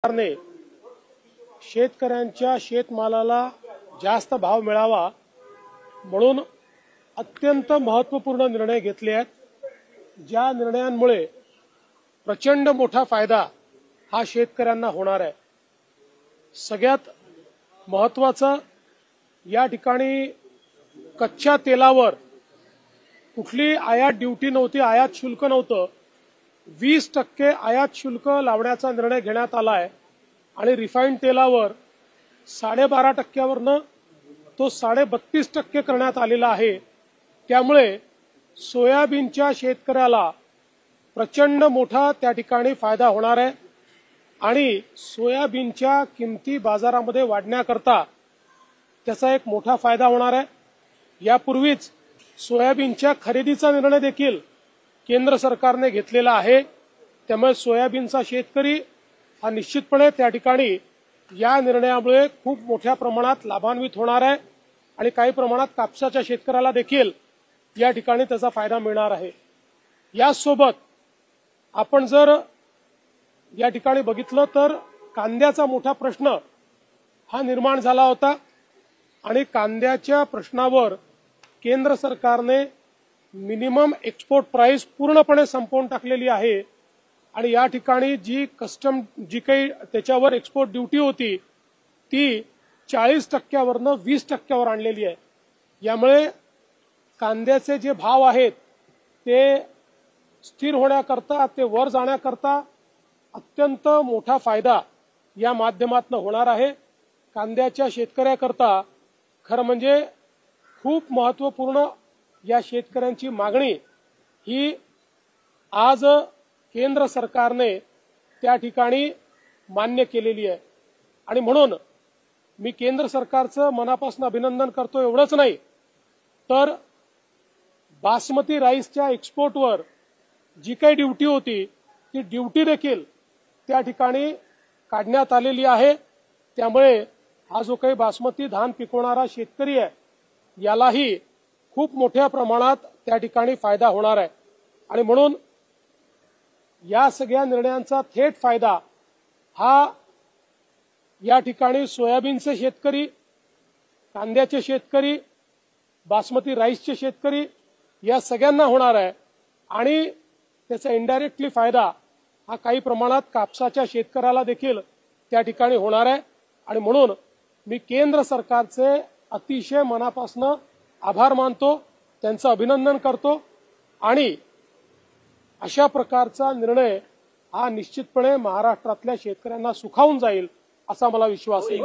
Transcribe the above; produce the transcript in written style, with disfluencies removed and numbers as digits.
सरकारने शेतकऱ्यांच्या शेतमालाला जास्त भाव मिळावा म्हणून अत्यंत महत्त्वपूर्ण निर्णय घेतले आहेत। ज्या निर्णयांमुळे प्रचंड मोठा फायदा हा शेतकऱ्यांना होणार आहे। सगळ्यात महत्त्वाचं या ठिकाणी कच्च्या तेलावर कुठली आयात ड्युटी नव्हती, आयात शुल्क नव्हतं। 20% आयात शुल्क लावण्याचा निर्णय घेण्यात आला आहे आणि रिफाइंड तेलावर 12.5%वरनं तो 32.5% करण्यात आलेला आहे। त्यामुळे सोयाबीनच्या शेतकऱ्याला प्रचंड मोठा त्या ठिकाणी फायदा होणार आहे आणि सोयाबीनच्या किमती बाजारामध्ये वाढण्याकरता त्याचा एक मोठा फायदा होणार आहे। यापूर्वीच सोयाबीनच्या खरेदीचा निर्णय देखील केंद्र सरकारने घेतलेला आहे। त्यामुळे सोयाबीनचा शेतकरी हा निश्चितपणे त्या ठिकाणी या निर्णयामुळे खूप मोठ्या प्रमाणात लाभान्वित होणार आहे आणि काही प्रमाणात कापसाच्या शेतकऱ्याला देखील या ठिकाणी त्याचा फायदा मिळणार आहे। यासोबत आपण जर या ठिकाणी बघितलं तर कांद्याचा मोठा प्रश्न हा निर्माण झाला होता आणि कांद्याच्या प्रश्नावर केंद्र सरकारने मिनिमम एक्सपोर्ट प्राइस पूर्णपणे संपवून टाकलेली आहे आणि या ठिकाणी जी काही त्याच्यावर एक्सपोर्ट ड्युटी होती ती 40%वरनं 20%वर आणलेली आहे। यामुळे कांद्याचे जे भाव आहेत ते स्थिर होण्याकरता, ते वर जाण्याकरता अत्यंत मोठा फायदा या माध्यमातून होणार आहे। कांद्याच्या शेतकऱ्याकरता खरं म्हणजे खूप महत्त्वपूर्ण या शेतकऱ्यांची मागणी ही आज केंद्र सरकारने त्या ठिकाणी मान्य केलेली आहे आणि म्हणून मी केंद्र सरकारचं मनापासून अभिनंदन करतो। एवढंच नाही तर बासमती राईसच्या एक्सपोर्टवर जी काही ड्युटी होती ती ड्युटी देखील त्या ठिकाणी काढण्यात आलेली आहे। त्यामुळे हा जो काही बासमती धान पिकवणारा शेतकरी आहे यालाही खूप मोठ्या प्रमाणात त्या ठिकाणी फायदा होणार आहे आणि म्हणून या सगळ्या निर्णयांचा थेट फायदा हा या ठिकाणी सोयाबीनचे शेतकरी, कांद्याचे शेतकरी, बासमती राईसचे शेतकरी या सगळ्यांना होणार आहे आणि त्याचा इनडायरेक्टली फायदा हा काही प्रमाणात कापसाच्या शेतकऱ्याला देखील त्या ठिकाणी होणार आहे आणि म्हणून मी केंद्र सरकारचे अतिशय मनापासून आभार मानतो, त्यांचं अभिनंदन करतो आणि अशा प्रकारचा निर्णय हा निश्चितपणे महाराष्ट्रातल्या शेतकऱ्यांना सुखावून जाईल असा मला विश्वास आहे।